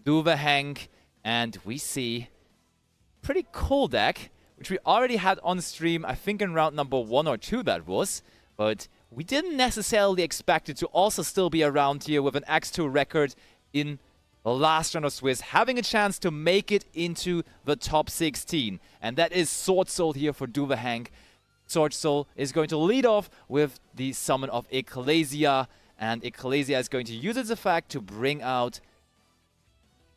Duverhank, and we see pretty cool deck, which we already had on stream, I think in round number 1 or 2 that was, but we didn't necessarily expect it to also still be around here with an X2 record in the last round of Swiss, having a chance to make it into the top 16. And that is Swordsoul here for Duverhank. Swordsoul is going to lead off with the summon of Ecclesia, and Ecclesia is going to use its effect to bring out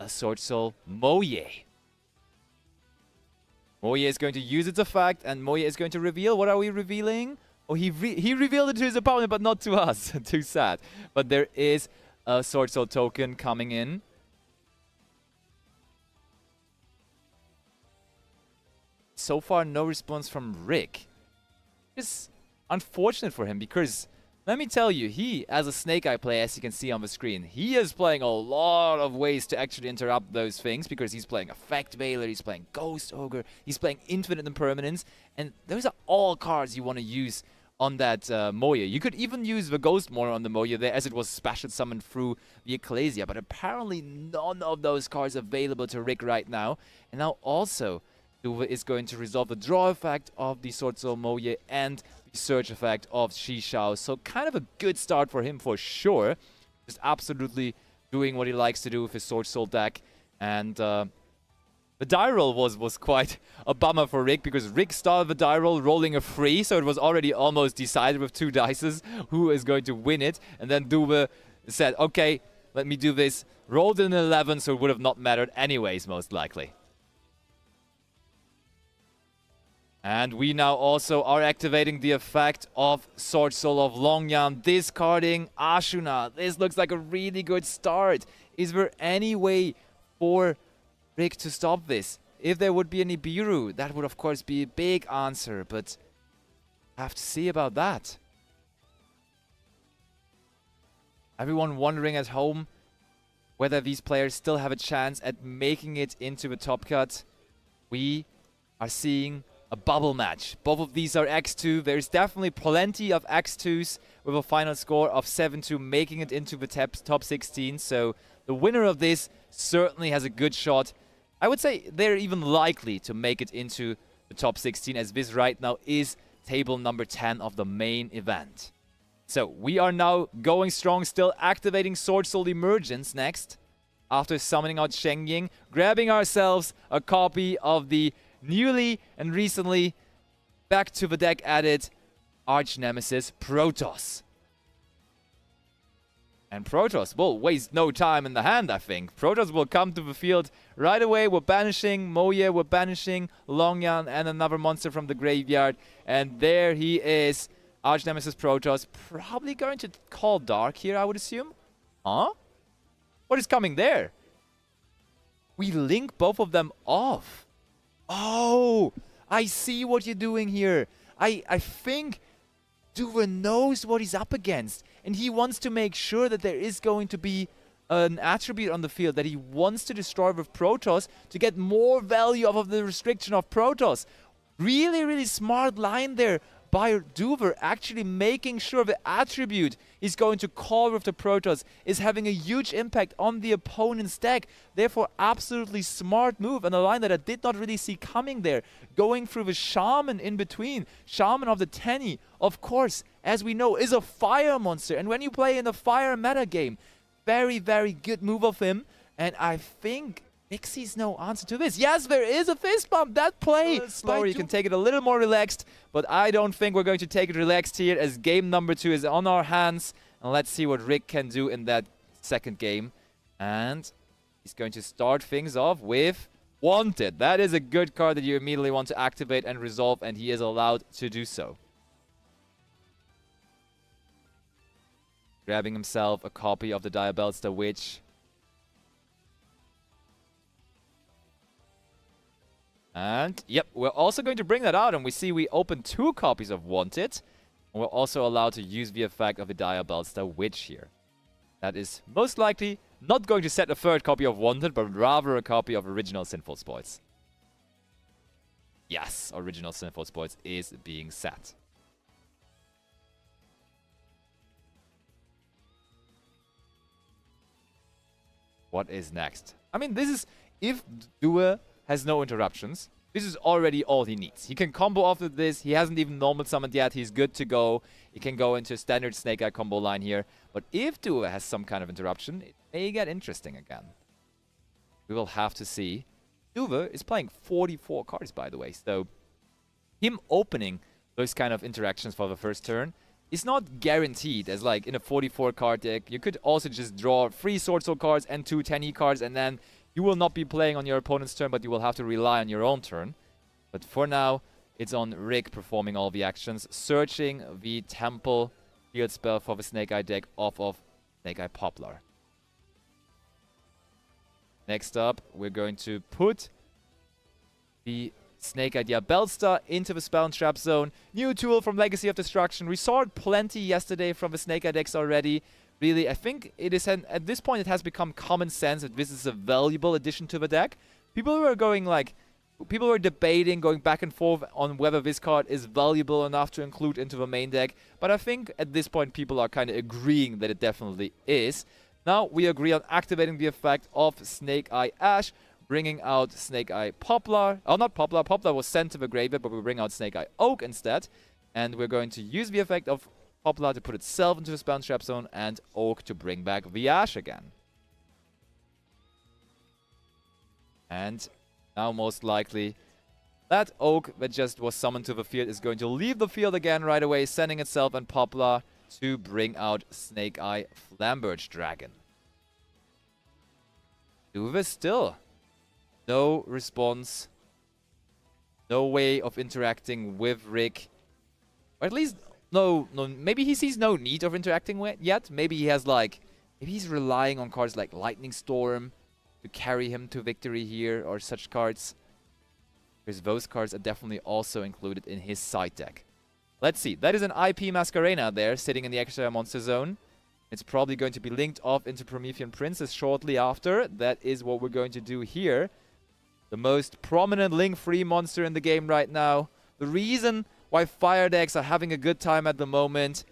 a Swordsoul Moye. Moye is going to use its effect, and Moye is going to reveal. What are we revealing? Oh, he revealed it to his opponent, but not to us. Too sad. But there is a Swordsoul token coming in. So far, no response from Rick. It's unfortunate for him because, let me tell you, he, as a Snake Eye player, as you can see on the screen, he is playing a lot of ways to actually interrupt those things because he's playing Effect Veiler, he's playing Ghost Ogre, he's playing Infinite Impermanence, and those are all cards you want to use on that Moye. You could even use the Ghost Moyer on the Moye there as it was special summoned through the Ecclesia, but apparently none of those cards available to Rick right now. And now also, Duve is going to resolve the draw effect of the Swordsoul Moye and the search effect of Shishao. So kind of a good start for him for sure. Just absolutely doing what he likes to do with his Swordsoul deck. And the die roll was quite a bummer for Rick because Rick started the die roll rolling a 3. So it was already almost decided with 2 dices who is going to win it. And then Duve said, okay, let me do this. Rolled an 11, so it would have not mattered anyways, most likely. And we now also are activating the effect of Swordsoul of Longyan, discarding Ashuna. This looks like a really good start. Is there any way for Rick to stop this? If there would be any Nibiru, that would of course be a big answer, but have to see about that. Everyone wondering at home whether these players still have a chance at making it into the top cut. We are seeing a bubble match. Both of these are X2. There's definitely plenty of X2s with a final score of 7-2 making it into the top 16. So the winner of this certainly has a good shot. I would say they're even likely to make it into the top 16 as this right now is table number 10 of the main event. So we are now going strong, still activating Swordsoul Emergence next. After summoning out Shengying, grabbing ourselves a copy of the newly and recently back to the deck added Arch Nemesis Protoss. And Protoss will waste no time in the hand, I think. Protoss will come to the field right away. We're banishing Moye, we're banishing Longyan and another monster from the graveyard. And there he is, Arch Nemesis Protoss. Probably going to call Dark here, I would assume. Huh? What is coming there? We link both of them off. Oh, I see what you're doing here. I think Duve knows what he's up against. And he wants to make sure that there is going to be an attribute on the field that he wants to destroy with Protoss to get more value off of the restriction of Protoss. Really, really smart line there by Duve, actually making sure the attribute he's going to call with the Protoss is having a huge impact on the opponent's deck. Therefore, absolutely smart move and a line that I did not really see coming there. Going through the Shaman in between. Shaman of the Tenny, of course, as we know, is a fire monster. And when you play in a fire meta game, very, very good move of him. And I think Nick sees no answer to this. Yes, there is a fist bump. That play. Slower, you can take it a little more relaxed. But I don't think we're going to take it relaxed here as game number 2 is on our hands. And let's see what Rick can do in that second game. And he's going to start things off with Wanted. That is a good card that you immediately want to activate and resolve. And he is allowed to do so. Grabbing himself a copy of the Diabellstar Witch. And, yep, we're also going to bring that out, and we see we open 2 copies of Wanted. And we're also allowed to use the effect of the Diabellstar Witch here. That is most likely not going to set a 3rd copy of Wanted, but rather a copy of Original Sinful Spoils. Yes, Original Sinful Spoils is being set. what is next. I mean, this is, if duel has no interruptions, this is already all he needs. He can combo after this. He hasn't even normal summoned yet. He's good to go. He can go into a standard Snake Eye combo line here. But if duel has some kind of interruption, it may get interesting again. We will have to see. Duel is playing 44 cards, by the way. So him opening those kind of interactions for the first turn is not guaranteed, as like in a 44 card deck. You could also just draw 3 Swordsoul cards and 2 10E cards, and then you will not be playing on your opponent's turn, but you will have to rely on your own turn. But for now, it's on Rick performing all the actions, searching the Temple field spell for the Snake Eye deck off of Snake Eye Poplar. Next up, we're going to put the Snake Eye Diabellstar into the Spell and Trap zone. New tool from Legacy of Destruction. We saw it plenty yesterday from the Snake Eye decks already. Really, I think it is at this point it has become common sense that this is a valuable addition to the deck. People were debating, going back and forth on whether this card is valuable enough to include into the main deck. But I think at this point people are kind of agreeing that it definitely is. Now we agree on activating the effect of Snake Eye Ash, bringing out Snake Eye Poplar. Oh, not Poplar. Poplar was sent to the graveyard, but we bring out Snake Eye Oak instead. And we're going to use the effect of Poplar to put itself into the Spell and Trap zone, and Oak to bring back the Ash again. And now most likely that Oak that just was summoned to the field is going to leave the field again right away, sending itself and Poplar to bring out Snake Eye Flamberge Dragon. Do this still. No response. No way of interacting with Rick. Or at least, no, maybe he sees no need of interacting with yet. Maybe he has maybe he's relying on cards like Lightning Storm to carry him to victory here, or such cards. Because those cards are definitely also included in his side deck. Let's see. That is an IP Masquerena there, sitting in the extra monster zone. It's probably going to be linked off into Promethean Princess shortly after. That is what we're going to do here. The most prominent link-free monster in the game right now. The reason why fire decks are having a good time at the moment.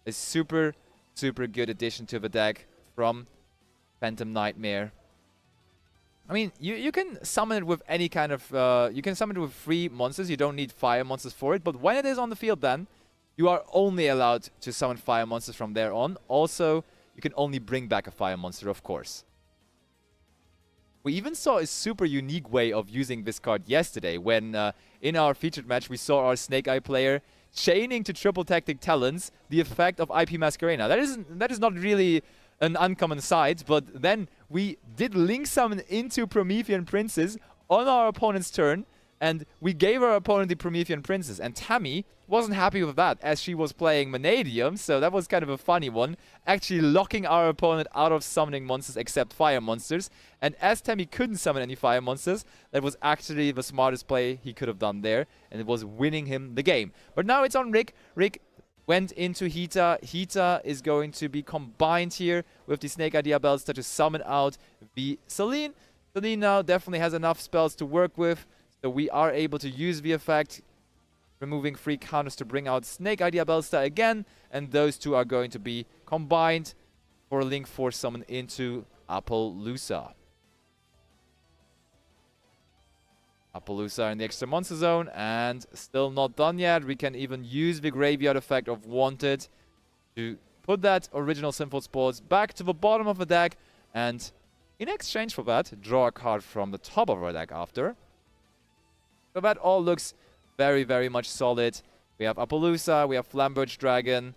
A super, super good addition to the deck from Phantom Nightmare. I mean, you can summon it with any kind of... you can summon it with 3 monsters. You don't need fire monsters for it. But when it is on the field then, you are only allowed to summon fire monsters from there on. Also, you can only bring back a fire monster, of course. We even saw a super unique way of using this card yesterday when in our featured match we saw our Snake Eye player chaining to triple tactic talents the effect of IP Masquerena. That is not really an uncommon sight, but then we did link summon into Promethean Princess on our opponent's turn, and we gave our opponent the Promethean Princess, and Tammy wasn't happy with that as she was playing Vanadium, so that was kind of a funny one, actually locking our opponent out of summoning monsters except fire monsters. And as Tammy couldn't summon any fire monsters, that was actually the smartest play he could have done there, and it was winning him the game. But now it's on Rick. Rick went into Hita. Hita is going to be combined here with the Snake Eye Diabellstar to summon out the Selene. Selene now definitely has enough spells to work with, so we are able to use the effect, removing 3 counters to bring out Snake Eye Diabellstar again, and those two are going to be combined for a Link Force summon into Appaloosa. Appaloosa in the extra monster zone, and still not done yet. We can even use the graveyard effect of Wanted to put that original Sinful Sports back to the bottom of the deck, and in exchange for that, draw a card from the top of our deck after. So that all looks very, very much solid. We have Appaloosa, we have Flamberge Dragon,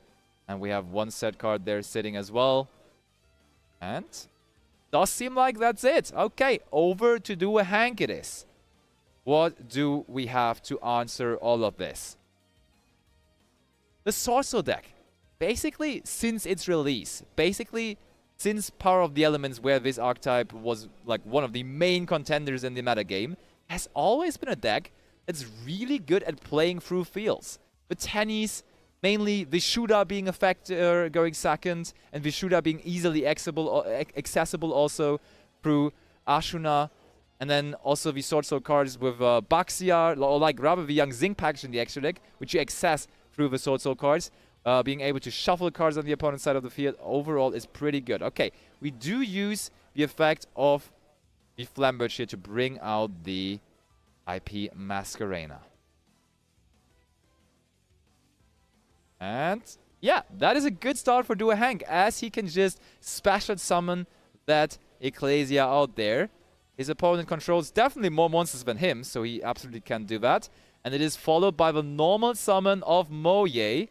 and we have 1 set card there sitting as well. And does seem like that's it. Okay, over to do a Hank it is. What do we have to answer all of this? The Swordsoul deck, basically since its release, basically since Power of the Elements, where this archetype was like one of the main contenders in the metagame, has always been a deck that's really good at playing through fields. The tennies, mainly Vishuddha being a factor going second, and Vishuddha being easily accessible also through Ashuna. And then also the Swordsoul cards with Baxia, or like rather the Young Zinc package in the extra deck, which you access through the Swordsoul cards. Being able to shuffle cards on the opponent's side of the field overall is pretty good. Okay, we do use the effect of the Flamberge here to bring out the IP Masquerena. And yeah, that is a good start for Duel Hank, as he can just special summon that Ecclesia out there. His opponent controls definitely more monsters than him, so he absolutely can do that. And it is followed by the normal summon of Moye.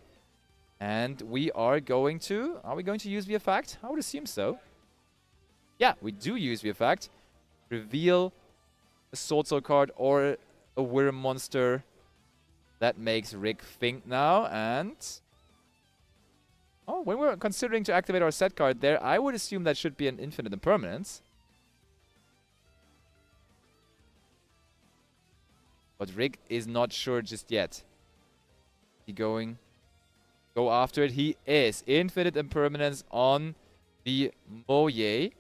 And we are going to... Are we going to use the effect? I would assume so. Yeah, we do use the effect. Reveal a Swordsoul card or a Worm monster. That makes Rick think now. And... oh, when we're considering to activate our set card there, I would assume that should be an Infinite Impermanence. But Rick is not sure just yet. He going... go after it. He is. Infinite Impermanence on the Moye.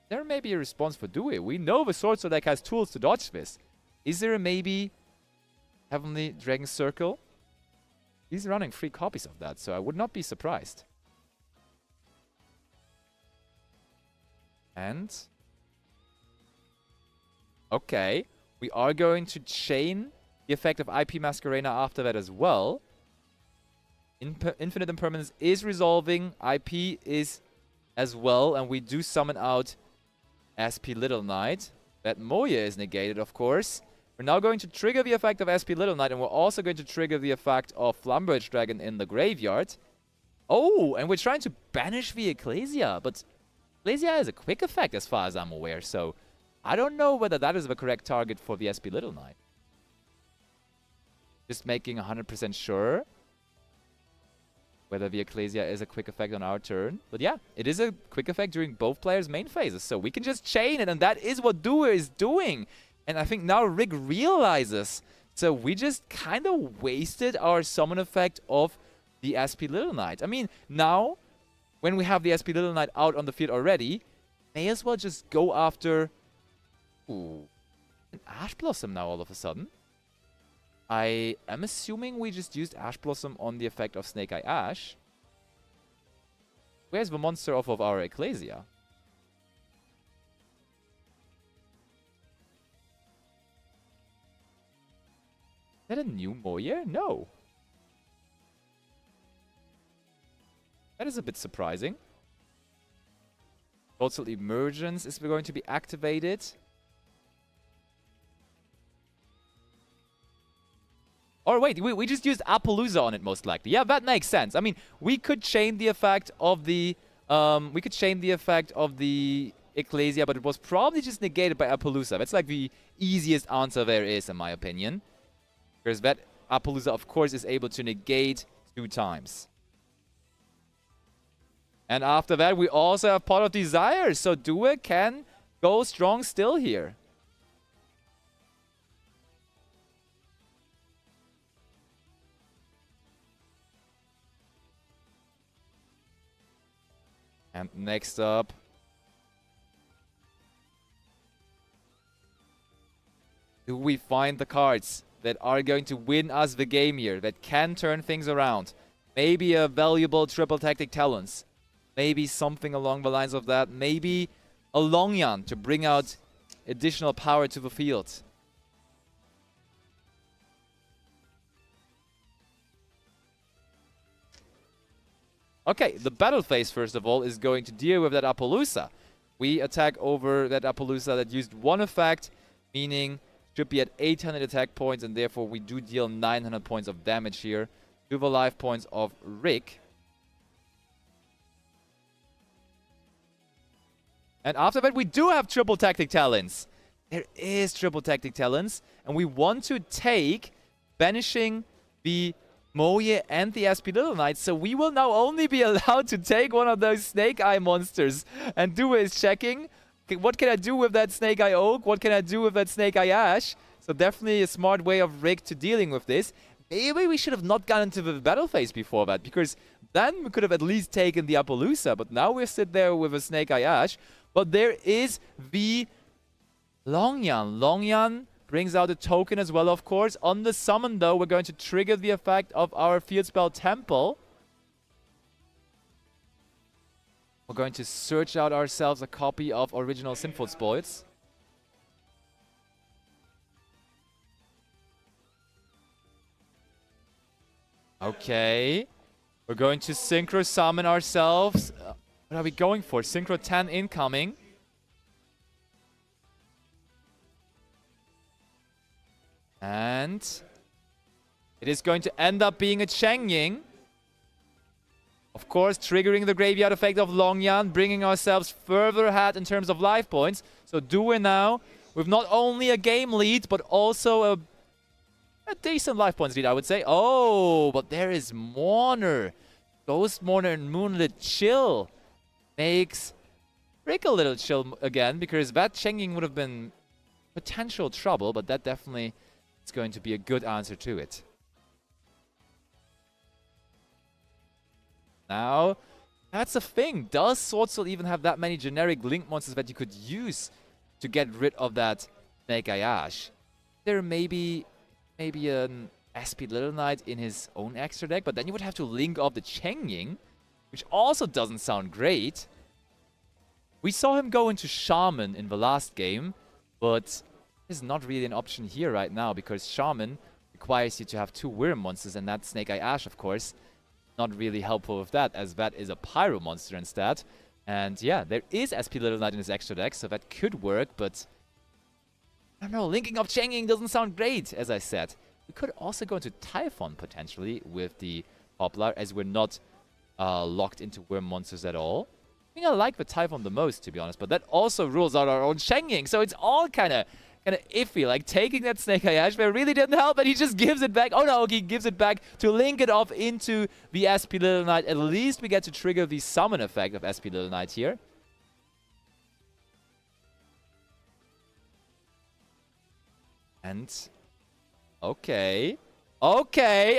There may be a response for Dewey. We know the Swordsoul deck has tools to dodge this. Is there a maybe Heavenly Dragon Circle? He's running 3 copies of that, so I would not be surprised. And... okay. We are going to chain the effect of IP Masquerena after that as well. Infinite Impermanence is resolving. IP is as well. And we do summon out SP Little Knight. That Moye is negated, of course. We're now going to trigger the effect of SP Little Knight. And we're also going to trigger the effect of Flamberge Dragon in the graveyard. Oh, and we're trying to banish the Ecclesia. But Ecclesia is a quick effect as far as I'm aware. So I don't know whether that is the correct target for the SP Little Knight. Just making 100% sure whether the Ecclesia is a quick effect on our turn. But yeah, it is a quick effect during both players' main phases. So we can just chain it, and that is what Dewey is doing. And I think now Rick realizes. So we just kind of wasted our summon effect of the SP Little Knight. I mean, now, when we have the SP Little Knight out on the field already, may as well just go after... ooh, an Ash Blossom now all of a sudden. I am assuming we just used Ash Blossom on the effect of Snake Eye Ash. Where's the monster off of our Ecclesia? Is that a new Moye? No. That is a bit surprising. Also, Emergence is going to be activated. Or wait, we just used Appaloosa on it most likely. Yeah, that makes sense. I mean, we could chain the effect of the Ecclesia, but it was probably just negated by Appaloosa. That's like the easiest answer there is, in my opinion. Because that Appaloosa, of course, is able to negate 2 times. And after that, we also have Pot of Desire. So Dewey can go strong still here. And next up, do we find the cards that are going to win us the game here, that can turn things around? Maybe a valuable triple tactic Talons. Maybe something along the lines of that. Maybe a Longyan to bring out additional power to the field. Okay, the battle phase, first of all, is going to deal with that Appaloosa. We attack over that Appaloosa that used 1 effect, meaning should be at 800 attack points, and therefore we do deal 900 points of damage here to the life points of Rick. And after that, we do have triple tactic talents. There is triple tactic talents, and we want to take banishing the Moye and the SP Little Knight, so we will now only be allowed to take one of those Snake Eye monsters. And Dewey is checking, okay, what can I do with that Snake Eye Oak? What can I do with that Snake Eye Ash? So definitely a smart way of Rick to dealing with this. Maybe we should have not gone into the battle phase before that, because then we could have at least taken the Appaloosa, but now we're sit there with a Snake Eye Ash. But there is the Longyan. Longyan brings out a token as well, of course. On the summon, though, we're going to trigger the effect of our Field Spell Temple. We're going to search out ourselves a copy of original Sinful Spoils. Okay. We're going to Synchro Summon ourselves. What are we going for? Synchro 10 incoming. And it is going to end up being a Cheng Ying. Of course, triggering the graveyard effect of Longyan, bringing ourselves further ahead in terms of life points. So Duel now with not only a game lead, but also a decent life points lead, I would say. Oh, but there is Mourner. Ghost Mourner and Moonlit Chill makes Rick a little chill again, because that Cheng Ying would have been potential trouble, but that definitely is going to be a good answer to it. Now, that's the thing. Does Swordsoul even have that many generic link monsters that you could use to get rid of that Snake Eye Ash? There may be an SP Little Knight in his own extra deck, but then you would have to link up the Cheng Ying, which also doesn't sound great. We saw him go into Shaman in the last game, but is not really an option here right now, because Shaman requires you to have 2 Worm monsters, and that Snake Eye Ash, of course, not really helpful with that, as that is a Pyro monster instead. And yeah, there is SP Little Knight in his extra deck, so that could work, but I don't know, linking up Cheng Ying doesn't sound great, as I said. We could also go into Typhon, potentially, with the Poplar, as we're not locked into Worm monsters at all. I think I like the Typhon the most, to be honest, but that also rules out our own Cheng Ying, so it's all kind of iffy. Like, taking that Snake Eye Ash there really didn't help, and he just gives it back. Oh no, he gives it back to link it off into the SP Little Knight. At least we get to trigger the summon effect of SP Little Knight here. And okay,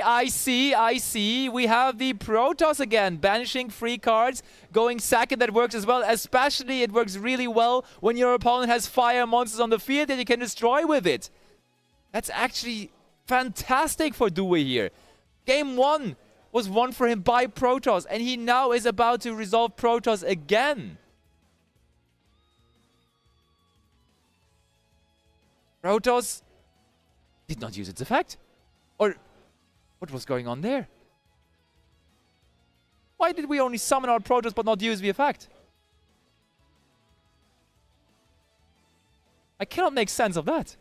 I see. We have the Protoss again, banishing free cards, going second. That works as well. Especially, it works really well when your opponent has fire monsters on the field that you can destroy with it. That's actually fantastic for Due here. Game 1 was won for him by Protoss, and he now is about to resolve Protoss again. Protoss did not use its effect. Or what was going on there? Why did we only summon our Protoss but not use the effect? I cannot make sense of that.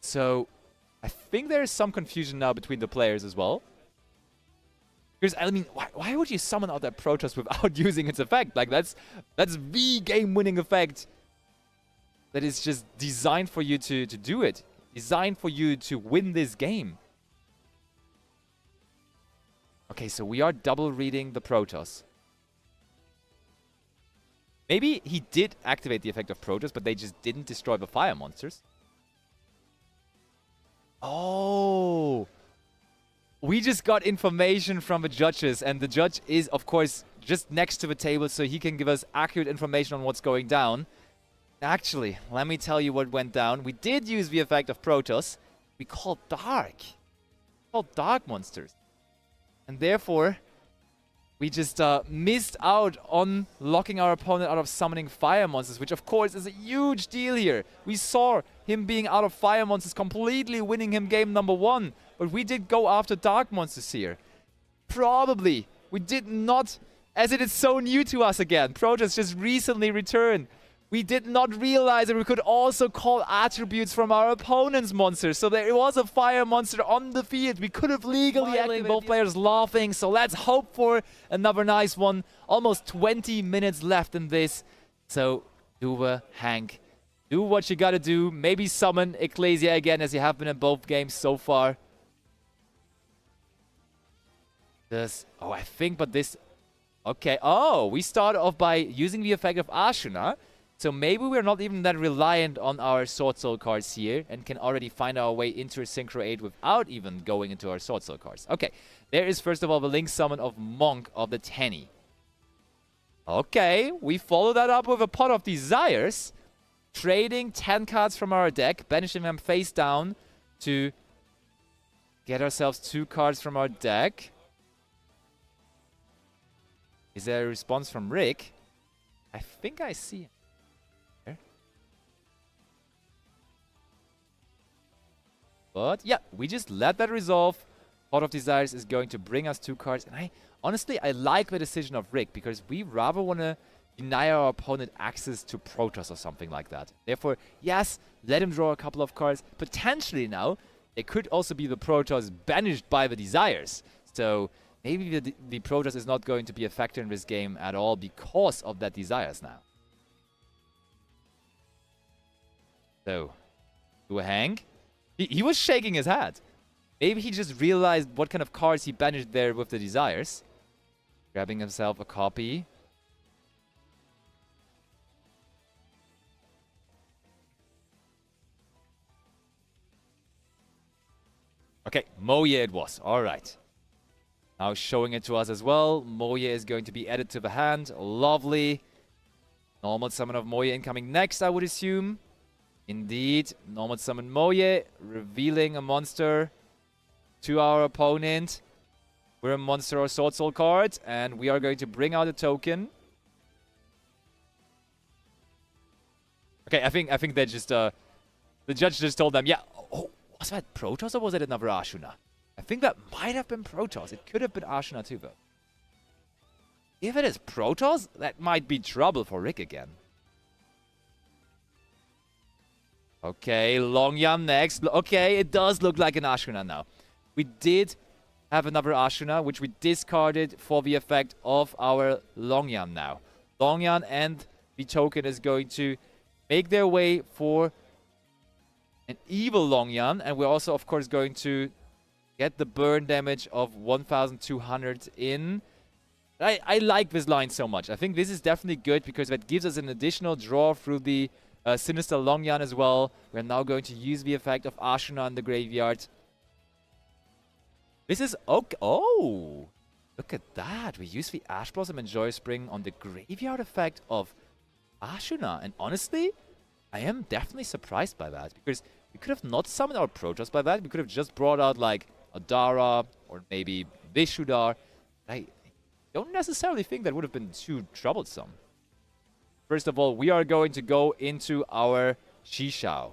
So, I think there is some confusion now between the players as well. Because, I mean, why would you summon out that Protoss without using its effect? Like, that's the game-winning effect that is just designed for you to do it. Designed for you to win this game. Okay, so we are double reading the Protoss. Maybe he did activate the effect of Protoss, but they just didn't destroy the fire monsters. Oh! We just got information from the judges, and the judge is, of course, just next to the table, so he can give us accurate information on what's going down. Actually, let me tell you what went down. We did use the effect of Protoss. We called Dark. We called Dark monsters. And therefore, we just missed out on locking our opponent out of summoning fire monsters, which of course is a huge deal here. We saw him being out of fire monsters completely winning him game number 1. But we did go after dark monsters here. Probably. We did not, as it is so new to us again. Protoss just recently returned. We did not realize that we could also call attributes from our opponent's monsters. So there was a fire monster on the field. We could have legally activated. Both players laughing. So let's hope for another nice one. Almost 20 minutes left in this. So, Duva, Hank, do what you gotta do. Maybe summon Ecclesia again, as you have been in both games so far. Oh, I think, but this... Okay, oh, we start off by using the effect of Ashuna. So maybe we're not even that reliant on our Swordsoul cards here and can already find our way into a Synchro 8 without even going into our Swordsoul cards. Okay, there is first of all the Link Summon of Monk of the Tenny. Okay, we follow that up with a Pot of Desires. trading 10 cards from our deck, banishing them face down to get ourselves 2 cards from our deck. Is there a response from Rick? I think I see him here. But yeah, we just let that resolve. Pot of Desires is going to bring us 2 cards. And honestly, I like the decision of Rick because we rather want to deny our opponent access to Protoss or something like that. Therefore, yes, let him draw a couple of cards. Potentially now, it could also be the Protoss banished by the Desires. So maybe the Protoss is not going to be a factor in this game at all because of that Desires now. So, do a hang. He was shaking his head. Maybe he just realized what kind of cards he banished there with the Desires. Grabbing himself a copy. Okay, Moye it was. Alright. Now showing it to us as well. Moye is going to be added to the hand. Lovely. Normal summon of Moye incoming next, I would assume. Indeed. Normal summon Moye. Revealing a monster to our opponent. We're a monster or Swordsoul card. And we are going to bring out a token. Okay, I think they just... the judge just told them, yeah... Oh, was that Protoss or was it another Ashuna? I think that might have been Protoss. It could have been Ashuna too, though. If it is Protoss, that might be trouble for Rick again. Okay, Longyan next. Okay, it does look like an Ashuna now. We did have another Ashuna, which we discarded for the effect of our Longyan now. Longyan and the token is going to make their way for an evil Longyan, and we're also, of course, going to get the burn damage of 1,200 in. I like this line so much. I think this is definitely good because that gives us an additional draw through the Sinister Longyan as well. We're now going to use the effect of Ashuna in the graveyard. This is... Okay. Oh! Look at that. We use the Ash Blossom and Joy Spring on the graveyard effect of Ashuna. And honestly, I am definitely surprised by that because we could have not summoned our Protoss by that. We could have just brought out like Adara or maybe Vishudar. I don't necessarily think that would have been too troublesome. First of all, we are going to go into our Shishao.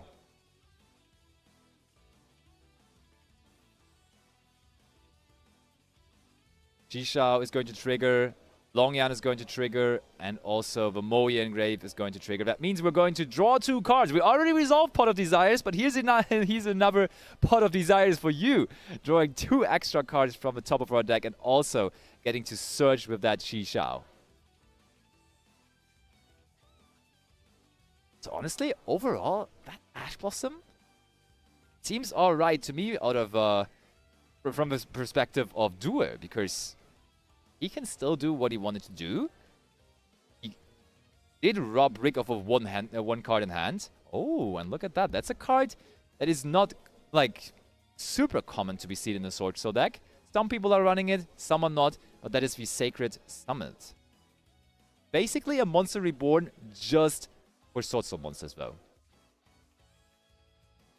Shishao is going to trigger, Longyan is going to trigger, and also the Moye Engrave is going to trigger. That means we're going to draw 2 cards. We already resolved Pot of Desires, but here's another Pot of Desires for you. Drawing 2 extra cards from the top of our deck and also getting to search with that Shishao. So honestly, overall, that Ash Blossom seems alright to me out of from the perspective of Duel, because he can still do what he wanted to do. He did rob Rick of one card in hand. Oh, and look at that. That's a card that is not, like, super common to be seen in the Swordsoul deck. Some people are running it, some are not, but that is the Sacred Summit. Basically a Monster Reborn just for Swordsoul monsters, though.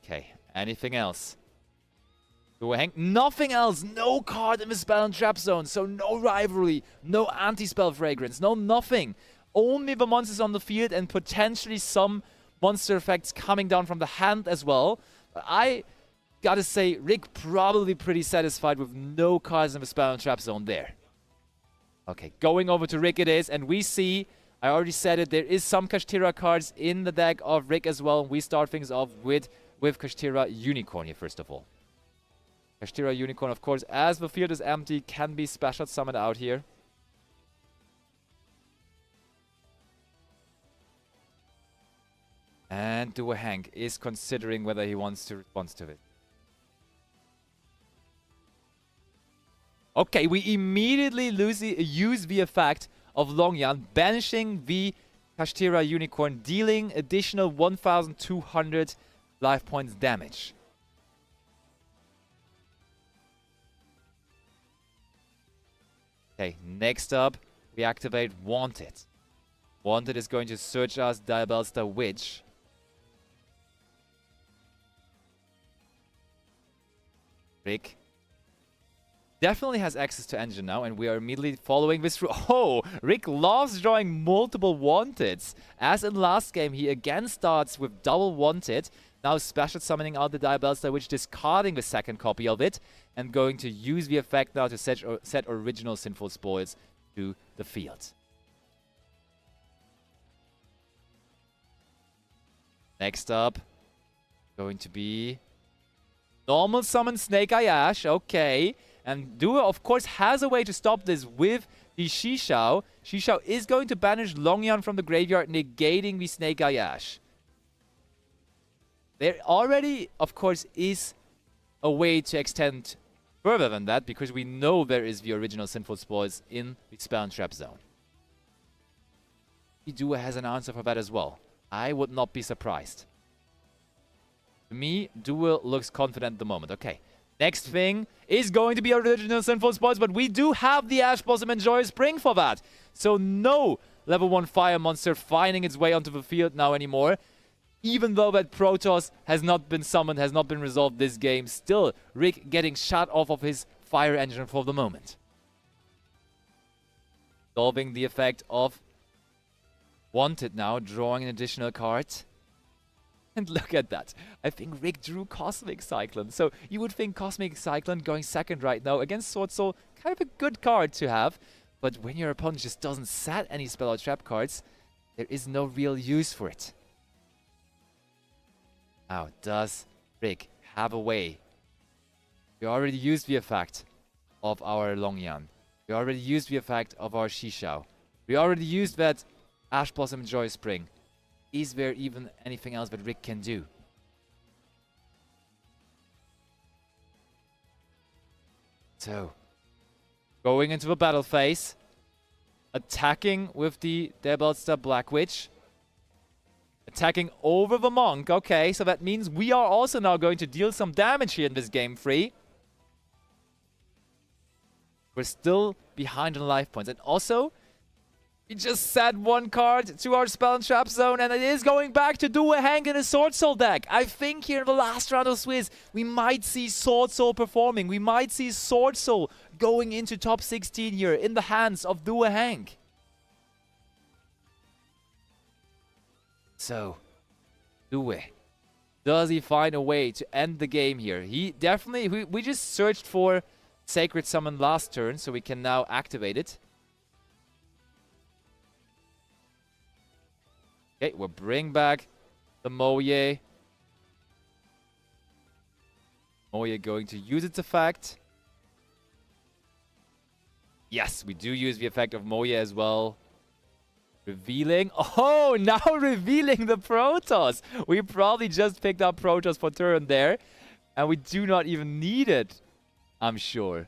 Okay, anything else? Do we hang? Nothing else. No card in the Spell and Trap Zone. So no Rivalry, no Anti-Spell Fragrance, no nothing. Only the monsters on the field and potentially some monster effects coming down from the hand as well. But I gotta say, Rick probably pretty satisfied with no cards in the Spell and Trap Zone there. Okay, going over to Rick it is, and we see, I already said it, there is some Kashtira cards in the deck of Rick as well. We start things off with Kashtira Unicorn here, first of all. Kashtira Unicorn, of course, as the field is empty, can be special summoned out here. And Dua Hank is considering whether he wants to respond to it. Okay, we immediately use the effect of Longyan, banishing the Kashtira Unicorn, dealing additional 1,200 life points damage. Okay, next up, we activate Wanted. Wanted is going to search us Diabellstar Witch. Rick definitely has access to engine now, and we are immediately following this through. Oh, Rick loves drawing multiple wanteds. As in last game, he again starts with double wanted. Now special summoning out the Diabellstar Witch, discarding the second copy of it, and going to use the effect now to set original Sinful Spoils to the field. Next up, going to be normal summon Snake Eye Ash. Okay. And Duel, of course, has a way to stop this with the Shishao. Shishao is going to banish Longyan from the graveyard, negating the Snake Eye Ash. There already, of course, is a way to extend further than that, because we know there is the original Sinful Spoils in the Spell and Trap zone. Duel has an answer for that as well. I would not be surprised. To me, Duel looks confident at the moment. Okay. Next thing is going to be original Sinful Spoils, but we do have the Ash Blossom and Joyous Spring for that. So no level 1 fire monster finding its way onto the field now anymore. Even though that Protoss has not been summoned, has not been resolved this game, still Rick getting shut off of his fire engine for the moment. Solving the effect of Wanted now, drawing an additional card. And look at that. I think Rick drew Cosmic Cyclone. So you would think Cosmic Cyclone going second right now against Swordsoul, kind of a good card to have. But when your opponent just doesn't set any spell or trap cards, there is no real use for it. Now, does Rick have a way? We already used the effect of our Longyan. We already used the effect of our Shishao. We already used that Ash Blossom and Joy Spring. Is there even anything else that Rick can do? So, going into the battle phase, attacking with the Diabellstar Black Witch, attacking over the Monk. Okay, so that means we are also now going to deal some damage here in this game 3. We're still behind on life points, and also we just set one card to our Spell and Trap zone, and it is going back to do a Hank in a Swordsoul deck. I think here in the last round of Swizz, we might see Swordsoul performing. We might see Swordsoul going into top 16 here in the hands of Due Hank. So, Due, does he find a way to end the game here? He definitely, we just searched for Sacred Summon last turn, so we can now activate it. Okay, we'll bring back the Moye. Moye going to use its effect. Yes, we do use the effect of Moye as well. Revealing. Oh, now revealing the Protoss. We probably just picked up Protoss for turn there. And we do not even need it, I'm sure.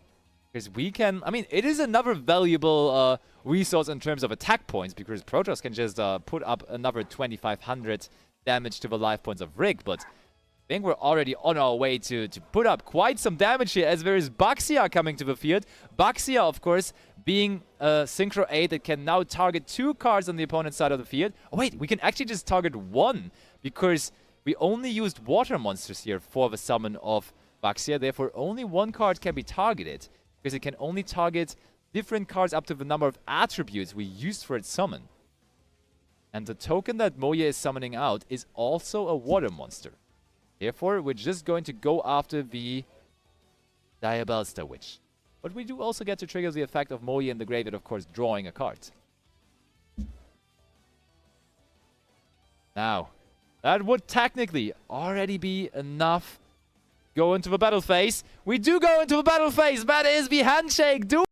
Because we can... I mean, it is another valuable resource in terms of attack points, because Protoss can just put up another 2,500 damage to the life points of Rick, but I think we're already on our way to put up quite some damage here, as there is Baxia coming to the field. Baxia, of course, being a Synchro 8 that can now target 2 cards on the opponent's side of the field. Oh wait, we can actually just target 1, because we only used water monsters here for the summon of Baxia, therefore only 1 card can be targeted, because it can only target different cards up to the number of attributes we used for its summon. And the token that Moye is summoning out is also a water monster. Therefore, we're just going to go after the Diabellstar Witch. But we do also get to trigger the effect of Moye in the graveyard, of course, drawing a card. Now, that would technically already be enough. Go into the battle phase. We do go into the battle phase. That is the handshake.